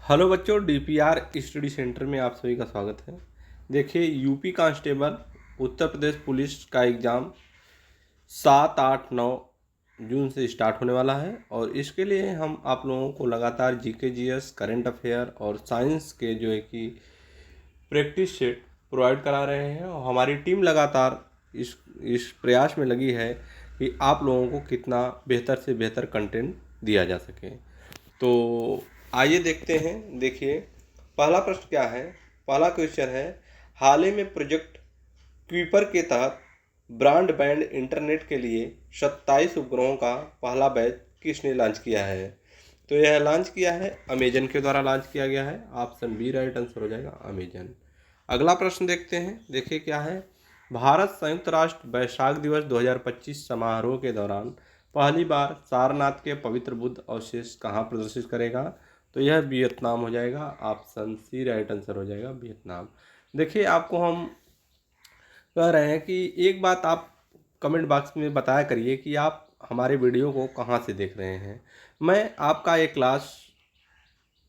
Hello बच्चों, DPR study centre में आप सभी का स्वागत है। देखिए, UP constable Uttar Pradesh police का एग्ज़ाम 7, 8, 9 जून से स्टार्ट होने वाला है और इसके लिए हम आप लोगों को लगातार जीके जीएस, करंट अफेयर और साइंस के जो है कि प्रैक्टिस सेट प्रोवाइड करा रहे हैं और हमारी टीम लगातार इस प्रयास में लगी है कि आप लोगों को कितना बेहतर से बेहतर कंटेंट दिया जा सके। तो आइए देखते हैं। देखिए, पहला प्रश्न क्या है। पहला क्वेश्चन है, हाल ही में प्रोजेक्ट क्वीपर के तहत ब्रॉडबैंड इंटरनेट के लिए 27 उपग्रहों का पहला बैच किसने लॉन्च किया है। तो यह लॉन्च किया है अमेजन के द्वारा लॉन्च किया गया है। ऑप्शन बी राइट आंसर हो जाएगा, अमेजन। अगला प्रश्न देखते हैं। देखिए क्या है, भारत संयुक्त राष्ट्र वैशाख दिवस 2025 समारोह के दौरान पहली बार सारनाथ के पवित्र बुद्ध अवशेष कहाँ प्रदर्शित करेगा। तो यह वियतनाम हो जाएगा। ऑप्शन सी राइट आंसर हो जाएगा, वियतनाम। देखिए, आपको हम कह रहे हैं कि एक बात आप कमेंट बॉक्स में बताया करिए कि आप हमारे वीडियो को कहाँ से देख रहे हैं। मैं आपका एक क्लास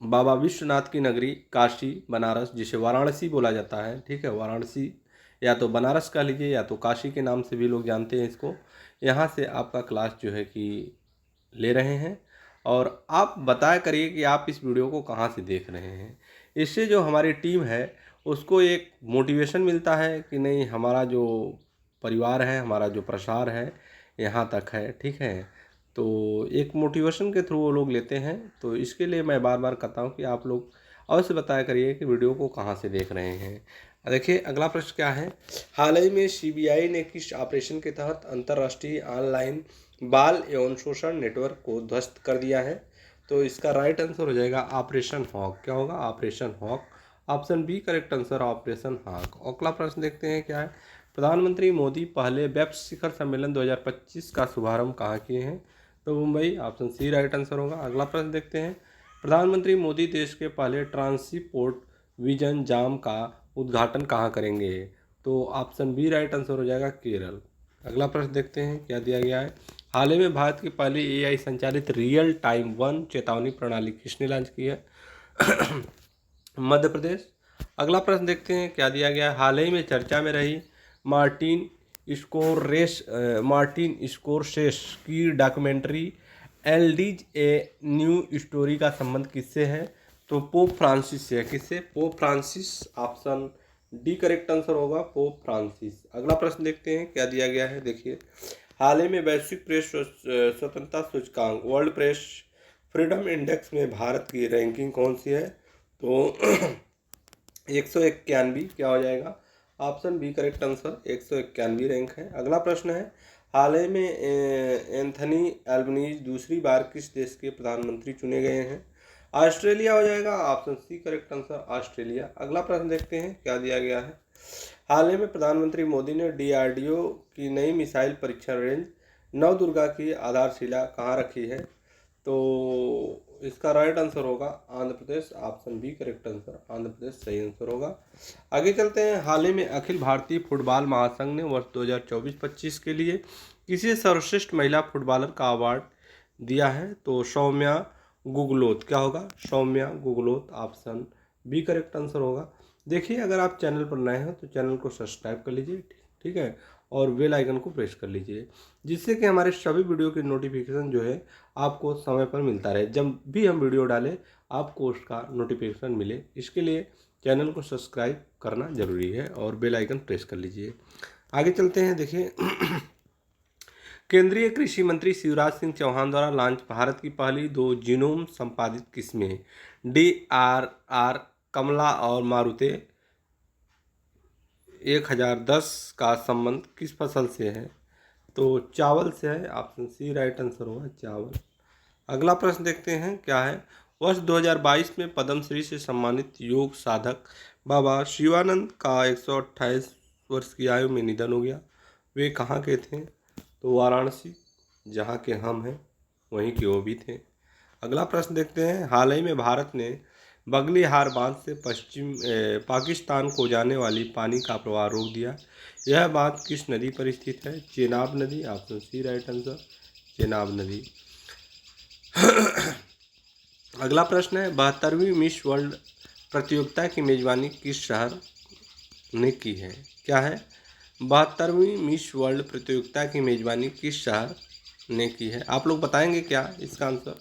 बाबा विश्वनाथ की नगरी काशी बनारस, जिसे वाराणसी बोला जाता है, ठीक है, वाराणसी या तो बनारस कह लीजिए या तो काशी के नाम से भी लोग जानते हैं इसको। यहाँ से आपका क्लास जो है कि ले रहे हैं और आप बताया करिए कि आप इस वीडियो को कहाँ से देख रहे हैं। इससे जो हमारी टीम है उसको एक मोटिवेशन मिलता है कि नहीं, हमारा जो परिवार है, हमारा जो प्रसार है यहाँ तक है, ठीक है। तो एक मोटिवेशन के थ्रू वो लोग लेते हैं। तो इसके लिए मैं बार बार कहता हूँ कि आप लोग अवश्य बताया करिए कि वीडियो को कहाँ से देख रहे हैं। देखिए, अगला प्रश्न क्या है, हाल ही में सीबीआई ने किस ऑपरेशन के तहत अंतर्राष्ट्रीय ऑनलाइन बाल यौन शोषण नेटवर्क को ध्वस्त कर दिया है। तो इसका राइट आंसर हो जाएगा ऑपरेशन हॉक। क्या होगा, operation hawk. Option B correct answer, operation hawk. अगला प्रश्न देखते हैं क्या है, प्रधानमंत्री मोदी पहले वेब्स शिखर सम्मेलन 2025 का शुभारंभ कहाँ किए हैं। तो Mumbai. Option C right answer होगा। अगला प्रश्न देखते हैं, प्रधानमंत्री मोदी देश के पहले ट्रांसपोर्ट विजन जाम का उद्घाटन कहाँ करेंगे। तो ऑप्शन बी राइट आंसर हो जाएगा, केरल। अगला प्रश्न देखते हैं क्या दिया गया है, हाल ही में भारत की पहली एआई संचालित रियल टाइम वन चेतावनी प्रणाली किसने लॉन्च की है। मध्य प्रदेश। अगला प्रश्न देखते हैं क्या दिया गया है, हाल ही में चर्चा में रही मार्टिन मार्टिन स्कोरसेस की डॉक्यूमेंट्री एल्डीज ए न्यू स्टोरी का संबंध किससे है। तो पोप फ्रांसिस से है। किससे, pope Francis. Option D correct answer होगा, पोप फ्रांसिस। अगला प्रश्न देखते हैं क्या दिया गया है। देखिए, हाल ही में वैश्विक प्रेस स्वतंत्रता सूचकांक वर्ल्ड प्रेस फ्रीडम इंडेक्स में भारत की रैंकिंग कौन सी है। तो 191 क्या हो जाएगा, option B correct answer, 191 rank है। अगला प्रश्न है, हाल ही में एंथनी एल्बनीज दूसरी बार किस देश के प्रधानमंत्री चुने गए हैं। ऑस्ट्रेलिया हो जाएगा। Option C correct answer, Australia. अगला प्रश्न देखते हैं क्या दिया गया है, हाल ही में प्रधानमंत्री मोदी ने डीआरडीओ की नई मिसाइल परीक्षण रेंज नवदुर्गा की आधारशिला कहाँ रखी है। तो इसका राइट आंसर होगा Andhra Pradesh. Option B correct answer, Andhra Pradesh सही आंसर होगा। आगे चलते हैं, हाल ही में अखिल भारतीय फुटबॉल महासंघ ने वर्ष 2024-25 के लिए किसी सर्वश्रेष्ठ महिला फुटबॉलर का अवार्ड दिया है। तो सौम्या गुगलोत। क्या होगा, Saumya Guglot. Option B correct answer होगा। देखिए, अगर आप चैनल पर नए हैं तो चैनल को सब्सक्राइब कर लीजिए, ठीक है, और बेल आइकन को प्रेस कर लीजिए, जिससे कि हमारे सभी वीडियो की नोटिफिकेशन जो है आपको समय पर मिलता रहे। जब भी हम वीडियो डालें आपको उसका नोटिफिकेशन मिले, इसके लिए चैनल को सब्सक्राइब करना जरूरी है और बेल आइकन प्रेस कर लीजिए। आगे चलते हैं। देखिए, केंद्रीय कृषि मंत्री शिवराज सिंह चौहान द्वारा लॉन्च भारत की पहली 2 जीनोम संपादित किस्में DRR कमला और मारुति 1010 का संबंध किस फसल से है। तो चावल से है। ऑप्शन सी राइट आंसर होगा, चावल। अगला प्रश्न देखते हैं क्या है, वर्ष 2022 में पद्मश्री से सम्मानित योग साधक बाबा शिवानंद का 128 वर्ष की आयु में निधन हो गया। वे कहाँ के थे। तो वाराणसी, जहाँ के हम हैं वहीं के वो भी थे। अगला प्रश्न देखते हैं, हाल ही में भारत ने बगलीहार बांध से पाकिस्तान को जाने वाली पानी का प्रवाह रोक दिया। यह बांध किस नदी पर स्थित है। चेनाब नदी। Option C right answer, Chenab नदी। अगला प्रश्न है 72वीं मिस वर्ल्ड प्रतियोगिता की मेजबानी किस शहर ने की है? क्या है? 72वीं मिस वर्ल्ड प्रतियोगिता की मेजबानी किस शहर ने की है? आप लोग बताएंगे क्या इसका आंसर?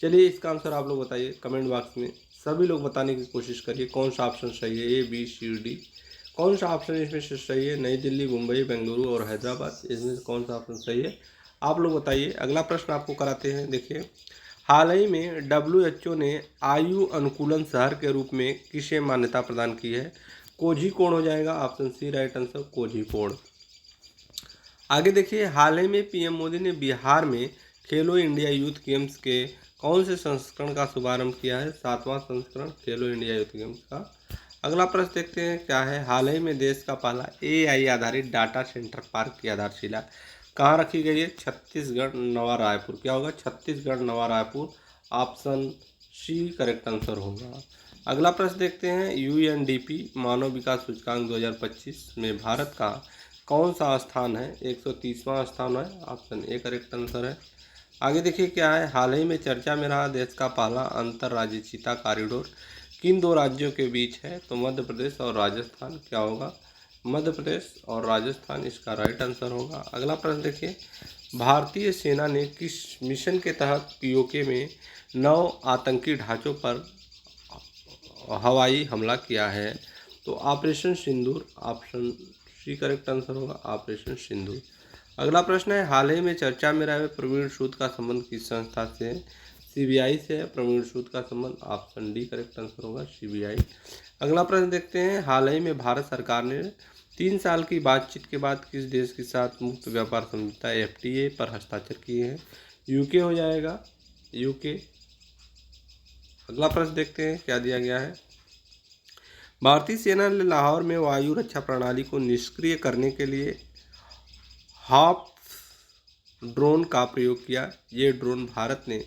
चलिए इसका आंसर आप लोग बताइए कमेंट बॉक्स में। सभी लोग बताने की कोशिश करिए कौन सा ऑप्शन सही है, ए बी सी डी। कौन सा ऑप्शन इसमें से सही है? नई दिल्ली, मुंबई, बेंगलुरु और हैदराबाद, इसमें से कौन सा ऑप्शन सही है? आप लोग बताइए। अगला प्रश्न आपको कराते हैं। देखिए, हाल ही में WHO ने आयु अनुकूलन शहर के रूप में किसे मान्यता प्रदान की है? कोझीकोड हो जाएगा option C right answer, Kozhikode. आगे देखिए, हाल ही में पीएम मोदी ने बिहार में खेलो इंडिया यूथ गेम्स के कौन से संस्करण का शुभारंभ किया है? 7वां संस्करण खेलो इंडिया यूथ गेम्स का। अगला प्रश्न देखते हैं क्या है? हाल ही में देश का पहला AI आधारित डाटा सेंटर पार्क की आधारशिला कहाँ रखी गई है? छत्तीसगढ़ नवा रायपुर। क्या होगा? Chhattisgarh Nava Raipur, option C correct answer होगा। अगला प्रश्न देखते हैं, UNDP मानव विकास सूचकांक 2025 में भारत का कौन सा स्थान है? 130वां स्थान है, ऑप्शन ए करेक्ट आंसर है। आगे देखिए क्या है? हाल ही में चर्चा में रहा देश का पहला अंतर्राज्यीय चीता कॉरिडोर किन दो राज्यों के बीच है? तो मध्य प्रदेश और राजस्थान। क्या होगा? मध्य प्रदेश और राजस्थान इसका राइट आंसर होगा। अगला प्रश्न देखिए, भारतीय सेना ने किस मिशन के तहत POK में 9 आतंकी ढांचों पर हवाई हमला किया है? तो ऑपरेशन सिंदूर, ऑप्शन सी करेक्ट आंसर होगा, ऑपरेशन सिंदूर। अगला प्रश्न है, हाल ही में चर्चा में रहे प्रवीण सूद का संबंध किस संस्था से? CBI से है प्रवीण सूद का संबंध, ऑप्शन डी करेक्ट आंसर होगा, CBI। अगला प्रश्न देखते हैं, हाल ही में भारत सरकार ने 3 साल की बातचीत के बाद किस देश के साथ मुक्त व्यापार समझौता FTA पर हस्ताक्षर किए हैं? UK हो जाएगा, UK। अगला प्रश्न देखते हैं क्या दिया गया है? भारतीय सेना ने लाहौर में वायु रक्षा प्रणाली को निष्क्रिय करने के लिए हाफ ड्रोन का प्रयोग किया। ये ड्रोन भारत ने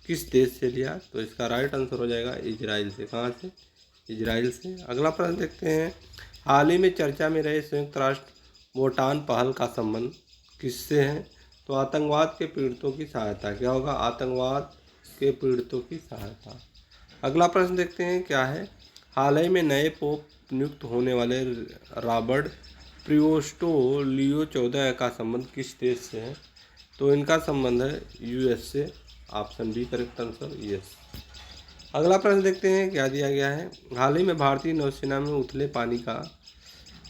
किस देश से लिया? तो इसका राइट आंसर हो जाएगा इजराइल से। कहाँ से? इजराइल से। अगला प्रश्न देखते हैं, हाल ही में चर्चा में रहे संयुक्त राष्ट्र भूटान पहल का संबंध किससे है? तो आतंकवाद के पीड़ितों की सहायता। क्या होगा? आतंकवाद के पीड़ितों की सहायता। अगला प्रश्न देखते हैं क्या है? हाल ही में नए पोप नियुक्त होने वाले रॉबर्ट प्रियोस्टो लियो 14 का संबंध किस देश से है? तो इनका संबंध है US से, option B correct answer, yes. अगला प्रश्न देखते हैं क्या दिया गया है? हाल ही में भारतीय नौसेना में उथले पानी का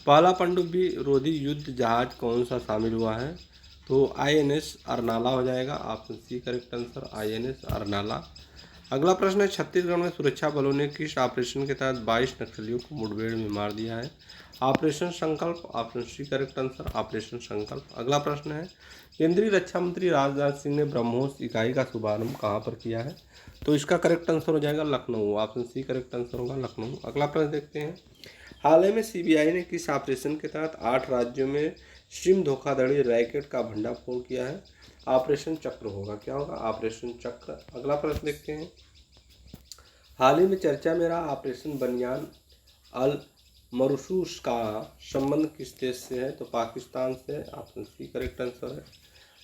पहला पनडुब्बी रोधी युद्ध जहाज कौन सा शामिल हुआ है? तो INS अरनाला हो जाएगा, option C correct answer, INS Arnala. अगला प्रश्न है, छत्तीसगढ़ में सुरक्षा बलों ने किस ऑपरेशन के तहत 22 नक्सलियों को मुठभेड़ में मार दिया है? Operation Sankalp, option C correct answer, operation Sankalp. अगला प्रश्न है, केंद्रीय रक्षा मंत्री राजनाथ सिंह ने ब्रह्मोस इकाई का शुभारंभ कहाँ पर किया है? तो इसका करेक्ट आंसर हो जाएगा Lucknow, option C correct answer होगा, लखनऊ। अगला प्रश्न देखते हैं, हाल ही में CBI ने किस ऑपरेशन के तहत 8 राज्यों में सिम धोखाधड़ी रैकेट का भंडाफोड़ किया है? ऑपरेशन चक्र होगा। क्या होगा? ऑपरेशन चक्र। अगला प्रश्न देखते हैं, हाल ही में चर्चा में रहा ऑपरेशन बनियान अल मरसूस का संबंध किस देश से है? तो पाकिस्तान से, ऑप्शन सी करेक्ट आंसर है।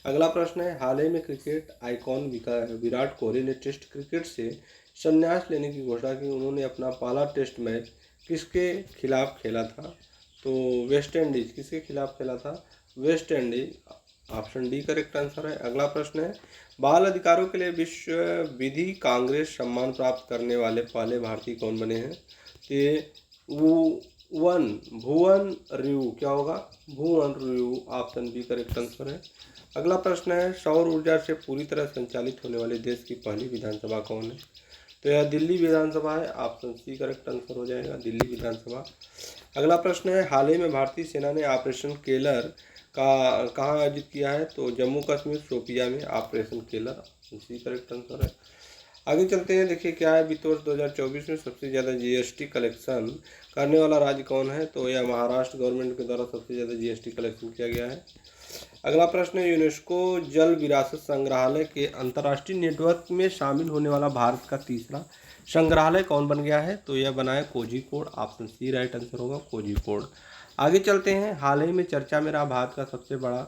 अगला प्रश्न है, हाल ही में क्रिकेट आइकॉन विराट कोहली ने टेस्ट क्रिकेट से संन्यास लेने की घोषणा की। उन्होंने अपना पहला टेस्ट मैच किसके खिलाफ खेला था? तो वेस्ट इंडीज। किसके खिलाफ खेला था? West Indies, option D correct answer है। अगला प्रश्न है, बाल अधिकारों के लिए विश्व विधि कांग्रेस सम्मान प्राप्त करने वाले पहले भारतीय कौन बने हैं? ये भुवन रियू। क्या होगा? भुवन रियू, ऑप्शन बी करेक्ट आंसर है। अगला प्रश्न है, सौर ऊर्जा से पूरी तरह संचालित होने वाले देश की पहली विधानसभा कौन है? तो यह दिल्ली विधानसभा है, ऑप्शन सी करेक्ट आंसर हो जाएगा, दिल्ली विधानसभा। अगला प्रश्न है, हाल ही में भारतीय सेना ने ऑपरेशन केलर का कहाँ आयोजित किया है? तो जम्मू कश्मीर शोपिया में operation Keller, option C correct answer है। आगे चलते हैं, देखिए क्या है, वित्त वर्ष 2024 में सबसे ज़्यादा GST कलेक्शन करने वाला राज्य कौन है? तो यह महाराष्ट्र गवर्नमेंट के द्वारा सबसे ज़्यादा GST कलेक्शन किया गया है। अगला प्रश्न है, यूनेस्को जल विरासत संग्रहालय के अंतर्राष्ट्रीय नेटवर्क में शामिल होने वाला भारत का तीसरा संग्रहालय कौन बन गया है? तो यह बना है Kozhikode, option C right answer होगा, कोझीकोड। आगे चलते हैं, हाल ही में चर्चा में रहा भारत का सबसे बड़ा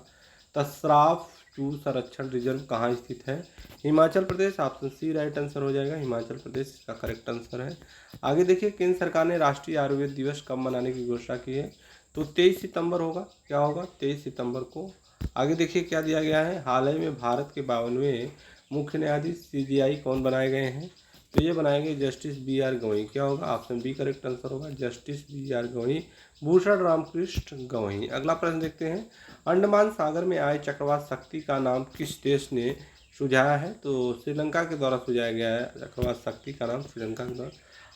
तसराफ चूर संरक्षण रिजर्व कहाँ स्थित है? Himachal Pradesh. Option C right answer हो जाएगा, हिमाचल प्रदेश इसका करेक्ट आंसर है। आगे देखिए, केंद्र सरकार ने राष्ट्रीय आयुर्वेद दिवस कब मनाने की घोषणा की है? तो 23 सितंबर होगा। क्या होगा? 23 सितंबर को। आगे देखिए क्या दिया गया है, हाल ही में भारत के 52वें मुख्य न्यायाधीश CJI कौन बनाए गए हैं? तो ये बनाए गए जस्टिस BR गवई। क्या होगा? ऑप्शन बी करेक्ट आंसर होगा, जस्टिस BR गवई, भूषण रामकृष्ण गवई। अगला प्रश्न देखते हैं, अंडमान सागर में आए चक्रवात शक्ति का नाम किस देश ने सुझाया है? तो श्रीलंका के द्वारा सुझाया गया है चक्रवात शक्ति का नाम, श्रीलंका के द्वारा।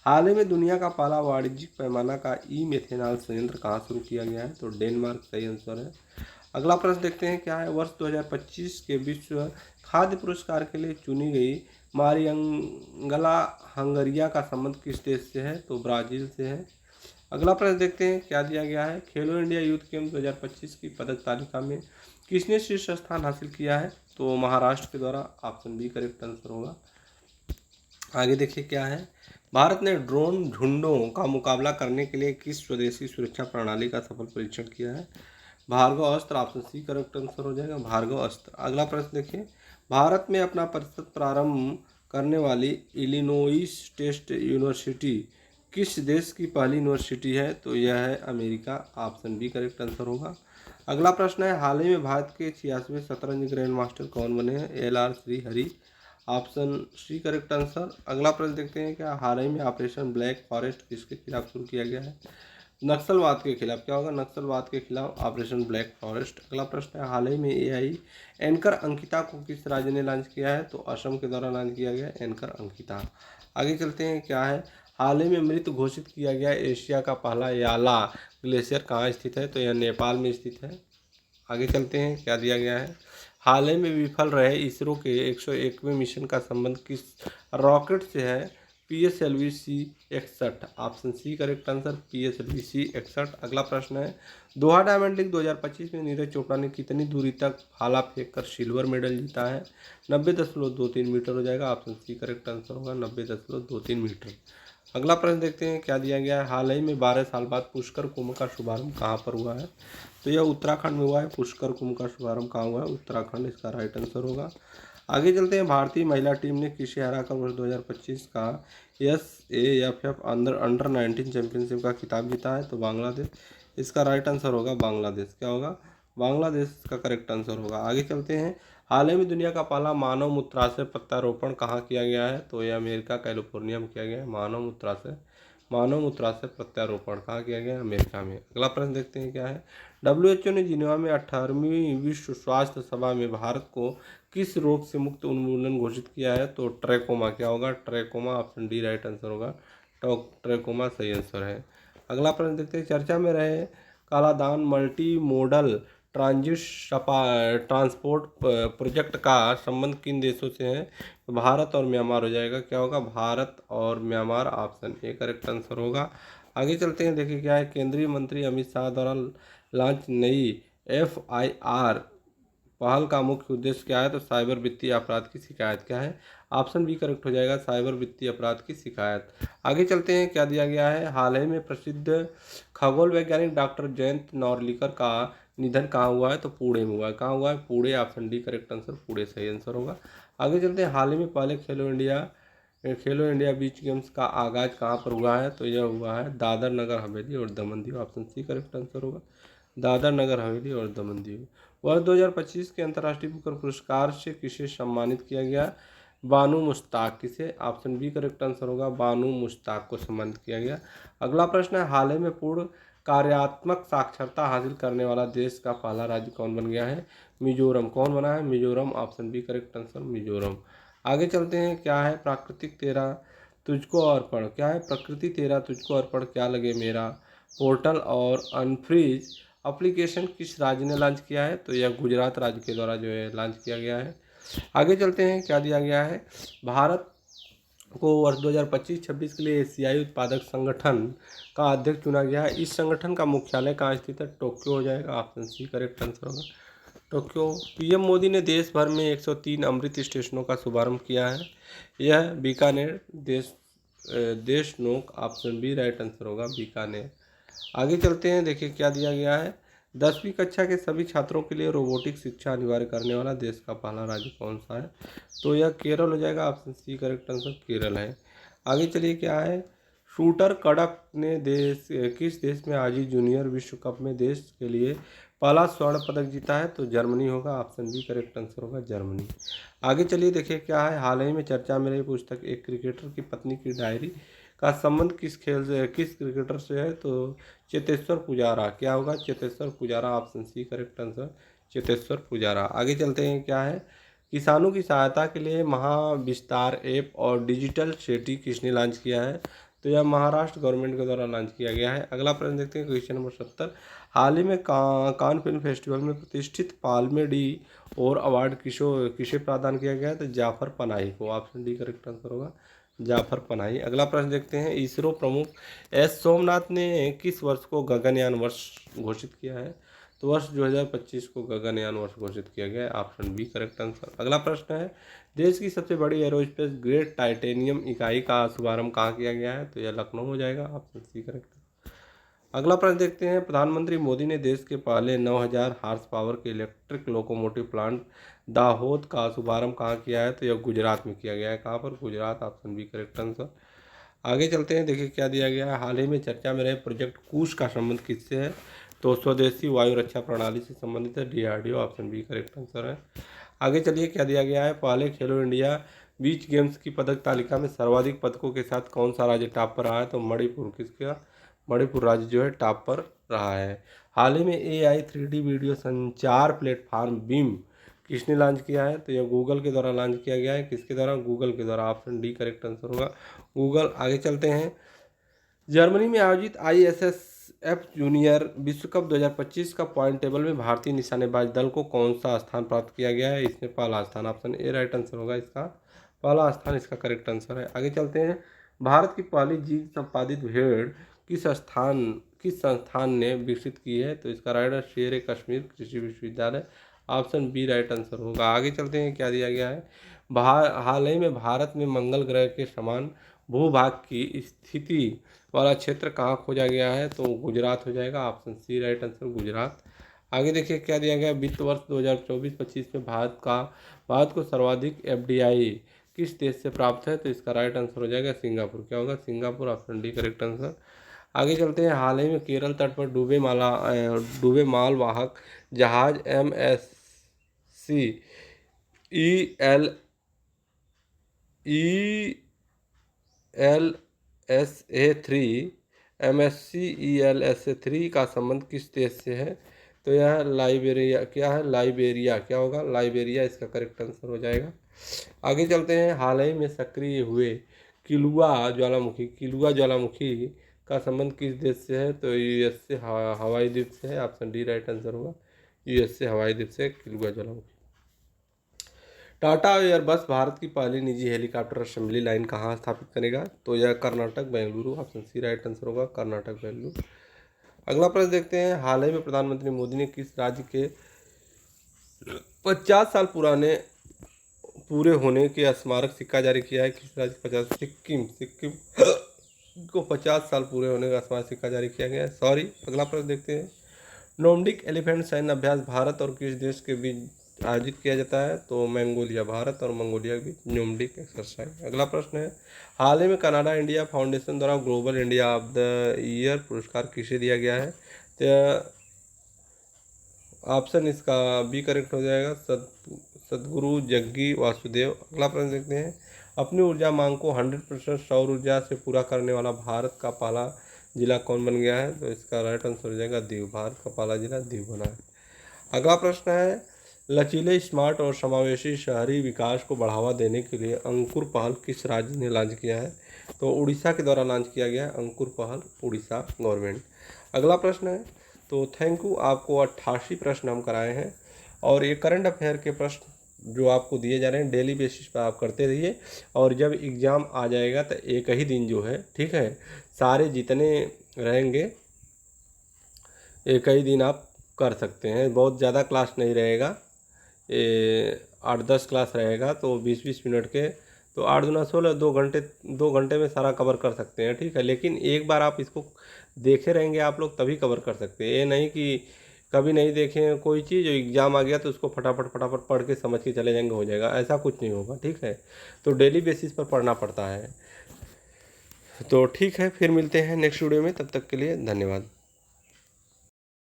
हाल ही में दुनिया का पहला वाणिज्यिक पैमाना का ई-मेथेनॉल संयंत्र कहाँ शुरू किया गया है? तो डेनमार्क सही आंसर है। अगला प्रश्न देखते हैं क्या है, वर्ष 2025 के विश्व खाद्य पुरस्कार के लिए चुनी गई मारियंगला हंगरिया का संबंध किस देश से है? तो ब्राजील से है। अगला प्रश्न देखते हैं क्या दिया गया है, खेलो इंडिया यूथ गेम्स 2025 की पदक तालिका में किसने शीर्ष स्थान हासिल किया है? तो महाराष्ट्र के द्वारा। ऑप्शन बी करेक्ट आंसर होगा। आगे देखिए क्या है, भारत ने ड्रोन झुंडों का मुकाबला करने के लिए किस स्वदेशी सुरक्षा प्रणाली का सफल परीक्षण किया है? भार्गव अस्त्र। ऑप्शन सी करेक्ट आंसर हो जाएगा, भार्गव अस्त्र। अगला प्रश्न देखिए, भारत में अपना परिषद प्रारंभ करने वाली इलिनोइस टेस्ट यूनिवर्सिटी किस देश की पहली यूनिवर्सिटी है? तो यह है America. Option B correct answer होगा। अगला प्रश्न है, हाल ही में भारत के 86वें शतरंज ग्रैंड मास्टर कौन बने हैं? LR Shrihari. Option C correct answer. अगला प्रश्न देखते हैं, क्या हाल ही में ऑपरेशन ब्लैक फॉरेस्ट किसके खिलाफ शुरू किया गया है? नक्सलवाद के खिलाफ। क्या होगा? नक्सलवाद के खिलाफ ऑपरेशन ब्लैक फॉरेस्ट। अगला प्रश्न है, हाल ही में AI एंकर अंकिता को किस राज्य ने लॉन्च किया है? तो असम के द्वारा लॉन्च किया गया एंकर अंकिता। आगे चलते हैं क्या है, हाल ही में मृत घोषित किया गया एशिया का पहला याला ग्लेशियर कहाँ स्थित है? तो यह नेपाल में स्थित है। आगे चलते हैं क्या दिया गया है, हाल ही में विफल रहे इसरो के 101वें मिशन का संबंध किस रॉकेट से है? PSLV-C61। Option C correct answer, PSLV-C61। अगला प्रश्न है, दोहा डायमंड लीग 2025 में नीरज चोपड़ा ने कितनी दूरी तक भाला फेंक कर सिल्वर मेडल जीता है? 90.23 मीटर हो जाएगा। ऑप्शन सी करेक्ट आंसर होगा, 90.23 मीटर। अगला प्रश्न देखते हैं क्या दिया गया है, हाल ही में 12 साल बाद पुष्कर कुंभ का शुभारंभ कहाँ पर हुआ है? तो यह उत्तराखंड में हुआ है। पुष्कर कुंभ का शुभारंभ कहाँ हुआ है? उत्तराखंड इसका राइट आंसर होगा। आगे चलते हैं, भारतीय महिला टीम ने किसे हराकर वर्ष 2025 का SAFF अंडर 19 चैंपियनशिप का खिताब जीता है? तो बांग्लादेश इसका राइट आंसर होगा, बांग्लादेश। क्या होगा? बांग्लादेश का करेक्ट आंसर होगा। आगे चलते हैं, हाल ही में दुनिया का पहला मानव मूत्राशय प्रत्यारोपण कहाँ किया गया है? तो यह अमेरिका कैलिफोर्निया में किया गया है। मानव मूत्राशय प्रत्यारोपण कहाँ किया गया है? अमेरिका में। अगला प्रश्न देखते हैं क्या है, WHO ने जिनेवा में 18वीं विश्व स्वास्थ्य सभा में भारत को किस रोग से मुक्त उन्मूलन घोषित किया है? तो ट्रैकोमा। क्या होगा? Trachoma. Option D right answer होगा, ट्रैकोमा सही आंसर है। अगला प्रश्न देखते हैं, चर्चा में रहे Kaladan multi modal transport project का संबंध किन देशों से है? भारत और म्यांमार हो जाएगा। क्या होगा? भारत और Myanmar. Option A correct answer होगा। आगे चलते हैं, देखिए क्या है, केंद्रीय मंत्री अमित शाह द्वारा लॉन्च नई FIR पहल का मुख्य उद्देश्य क्या है? तो साइबर वित्तीय अपराध की शिकायत। क्या है? ऑप्शन बी करेक्ट हो जाएगा, साइबर वित्तीय अपराध की शिकायत। आगे चलते हैं क्या दिया गया है, हाल ही में प्रसिद्ध खगोल वैज्ञानिक डॉक्टर जयंत नौर्लीकर का निधन कहाँ हुआ है? तो पुणे में हुआ है। कहाँ हुआ है? Pune. Option D correct answer, Pune सही आंसर होगा। आगे चलते हैं, हाल ही में पहले खेलो इंडिया बीच गेम्स का आगाज कहाँ पर हुआ है? तो यह हुआ है दादर नगर हवेली और Daman Diu. Option C correct answer होगा, दादर नगर हवेली और दमन दीव। वर्ष 2025 के अंतर्राष्ट्रीय बुकर पुरस्कार से किसे सम्मानित किया गया? बानू मुश्ताक। किसे? ऑप्शन बी करेक्ट आंसर होगा, बानू मुश्ताक को सम्मानित किया गया। अगला प्रश्न है, हाल ही में पूर्ण कार्यात्मक साक्षरता हासिल करने वाला देश का पहला राज्य कौन बन गया है? मिजोरम। कौन बना है? Mizoram. Option B correct answer, Mizoram. आगे चलते हैं, क्या है, प्राकृतिक तेरा तुझको अर्पण। क्या है? प्रकृति तेरा तुझको अर्पण क्या लगे मेरा पोर्टल और अनफ्रीज एप्लीकेशन किस राज्य ने लॉन्च किया है? तो यह गुजरात राज्य के द्वारा जो है लॉन्च किया गया है। आगे चलते हैं, क्या दिया गया है, भारत को वर्ष 2025-26 के लिए एशियाई उत्पादक संगठन का अध्यक्ष चुना गया है। इस संगठन का मुख्यालय कहाँ स्थित है? टोक्यो हो जाएगा। ऑप्शन सी करेक्ट आंसर होगा, टोक्यो। PM मोदी ने देश भर में 103 अमृत स्टेशनों का शुभारंभ किया है। यह Bikaner Deshnoke. Option B right answer होगा, बीकानेर। आगे चलते हैं, देखिए क्या दिया गया है, 10वीं कक्षा के सभी छात्रों के लिए रोबोटिक शिक्षा अनिवार्य करने वाला देश का पहला राज्य कौन सा है? तो यह केरल हो जाएगा। Option C correct answer Kerala है। आगे चलिए क्या है, शूटर कड़क ने किस देश में आजी जूनियर विश्व कप में देश के लिए पहला स्वर्ण पदक जीता है? तो जर्मनी होगा। ऑप्शन बी करेक्ट आंसर होगा जर्मनी। आगे चलिए देखिए क्या है, हाल ही में चर्चा में रही पुस्तक एक क्रिकेटर की पत्नी की डायरी का संबंध किस खेल से, किस क्रिकेटर से है? तो चेतेश्वर पुजारा। क्या होगा? Cheteshwar Pujara. Option C correct answer Cheteshwar Pujara. आगे चलते हैं क्या है, किसानों की सहायता के लिए महाविस्तार ऐप और डिजिटल सेटी किसने लॉन्च किया है? तो यह महाराष्ट्र गवर्नमेंट के द्वारा लॉन्च किया गया है। अगला प्रश्न देखते हैं, क्वेश्चन नंबर 70। हाल ही में कान फिल्म फेस्टिवल में प्रतिष्ठित पाल्मे डी और अवार्ड किसे प्रदान किया गया है? तो जाफर पनाही को। ऑप्शन डी करेक्ट आंसर होगा जाफर पनाही। अगला प्रश्न देखते हैं, इसरो प्रमुख एस सोमनाथ ने किस वर्ष को गगनयान वर्ष घोषित किया है? तो वर्ष 2025 को गगनयान वर्ष घोषित किया गया है। Option B correct answer. अगला प्रश्न है, देश की सबसे बड़ी एरोस्पेस ग्रेड टाइटेनियम इकाई का शुभारंभ कहाँ किया गया है? तो यह लखनऊ हो जाएगा। Option C correct. अगला प्रश्न देखते हैं, प्रधानमंत्री मोदी ने देश के पहले 9000 हार्स पावर के इलेक्ट्रिक लोकोमोटिव प्लांट दाहोद का शुभारंभ कहाँ किया है? तो यह गुजरात में किया गया है। कहाँ पर? Gujarat. Option B correct answer. आगे चलते हैं, देखिए क्या दिया गया है, हाल ही में चर्चा में रहे प्रोजेक्ट कूश का संबंध किससे है? तो स्वदेशी वायु रक्षा प्रणाली से संबंधित है, DRDO. Option B correct answer है। आगे चलिए क्या दिया गया है, पहले खेलो इंडिया बीच गेम्स की पदक तालिका में सर्वाधिक पदकों के साथ कौन सा राज्य टॉप पर रहा है? तो मणिपुर। किसका? मणिपुर राज्य जो है टॉप पर रहा है। हाल ही में AI 3D वीडियो संचार प्लेटफॉर्म बीम किसने लॉन्च किया है? तो यह गूगल के द्वारा लॉन्च किया गया है। किसके द्वारा? गूगल के द्वारा। ऑप्शन डी करेक्ट आंसर होगा गूगल। आगे चलते हैं, जर्मनी में आयोजित ISSF जूनियर विश्व कप 2025 का पॉइंट टेबल में भारतीय निशानेबाज दल को कौन सा स्थान प्राप्त किया गया है? इसमें पहला स्थान। ऑप्शन ए राइट आंसर होगा इसका पहला स्थान, इसका करेक्ट आंसर है। आगे चलते हैं, भारत की पहली जीन संपादित भेड़ किस संस्थान ने विकसित की है? तो इसका राइट है शेर ए कश्मीर कृषि विश्वविद्यालय। ऑप्शन बी राइट आंसर होगा। आगे चलते हैं, क्या दिया गया है, हाल ही में भारत में मंगल ग्रह के समान भूभाग की स्थिति वाला क्षेत्र कहाँ खोजा गया है? तो गुजरात हो जाएगा। Option C right answer Gujarat. आगे देखिए क्या दिया गया, वित्त वर्ष 2024-25 में भारत को सर्वाधिक FDI किस देश से प्राप्त है? तो इसका राइट आंसर हो जाएगा सिंगापुर। क्या होगा? Singapore. Option D correct answer. आगे चलते हैं, हाल ही में केरल तट पर डूबे मालवाहक जहाज MSC ELSA3 का संबंध किस देश से है? तो यह लाइबेरिया। क्या है? लाइबेरिया। क्या होगा? लाइबेरिया, इसका करेक्ट आंसर हो जाएगा। आगे चलते हैं, हाल ही में सक्रिय हुए किलुआ ज्वालामुखी का संबंध किस देश से है? तो US से हवाई द्वीप से है। ऑप्शन डी राइट आंसर होगा US से हवाई द्वीप से किलुआ ज्वालामुखी। टाटा एयरबस भारत की पहली निजी हेलीकॉप्टर असेंबली लाइन कहाँ स्थापित करेगा? तो यह Karnataka Bengaluru. Option C right answer होगा कर्नाटक बेंगलुरु। अगला प्रश्न देखते हैं, हाल ही में प्रधानमंत्री मोदी ने किस राज्य के 50 साल पूरे होने के स्मारक सिक्का जारी किया है? किस राज्य 50? सिक्किम को 50 साल पूरे होने का स्मारक सिक्का जारी किया गया है। सॉरी। अगला प्रश्न देखते हैं, नोमडिक एलिफेंट सैन्य अभ्यास भारत और किस देश के बीच आयोजित किया जाता है? तो मंगोलिया। भारत और मंगोलिया के बीच नोमडिक एक्सरसाइज। अगला प्रश्न है, हाल ही में कनाडा इंडिया फाउंडेशन द्वारा global India of the year पुरस्कार किसे दिया गया है? तो ऑप्शन इसका बी करेक्ट हो जाएगा सदगुरु जग्गी वासुदेव। अगला प्रश्न देखते हैं, अपनी ऊर्जा मांग को 100% सौर ऊर्जा से पूरा करने वाला भारत का पहला जिला कौन बन गया है? तो इसका राइट आंसर हो जाएगा दीव। भारत का पहला जिला दीव बना है। अगला प्रश्न है, लचीले स्मार्ट और समावेशी शहरी विकास को बढ़ावा देने के लिए अंकुर पहल किस राज्य ने लॉन्च किया है? तो उड़ीसा के द्वारा लॉन्च किया गया है अंकुर पहल, उड़ीसा गवर्नमेंट। अगला प्रश्न है, तो थैंक यू, आपको 88 प्रश्न हम कराए हैं और ये करंट अफेयर के प्रश्न जो आपको दिए जा रहे हैं डेली बेसिस पर आप करते रहिए और जब एग्ज़ाम आ जाएगा तो एक ही दिन जो है, ठीक है, सारे जितने रहेंगे एक ही दिन आप कर सकते हैं। बहुत ज़्यादा क्लास नहीं रहेगा, 8-10 क्लास रहेगा तो 20-20 मिनट के, तो 8 दूना 16, 2 घंटे में सारा कवर कर सकते हैं, ठीक है। लेकिन एक बार आप इसको देखे रहेंगे आप लोग तभी कवर कर सकते हैं। ये नहीं कि कभी नहीं देखे हैं कोई चीज़, एग्ज़ाम आ गया तो उसको फटाफट फटाफट पढ़ के समझ के चले जाएंगे, हो जाएगा, ऐसा कुछ नहीं होगा। ठीक है, तो डेली बेसिस पर पढ़ना पड़ता है। तो ठीक है, फिर मिलते हैं नेक्स्ट वीडियो में, तब तक के लिए धन्यवाद।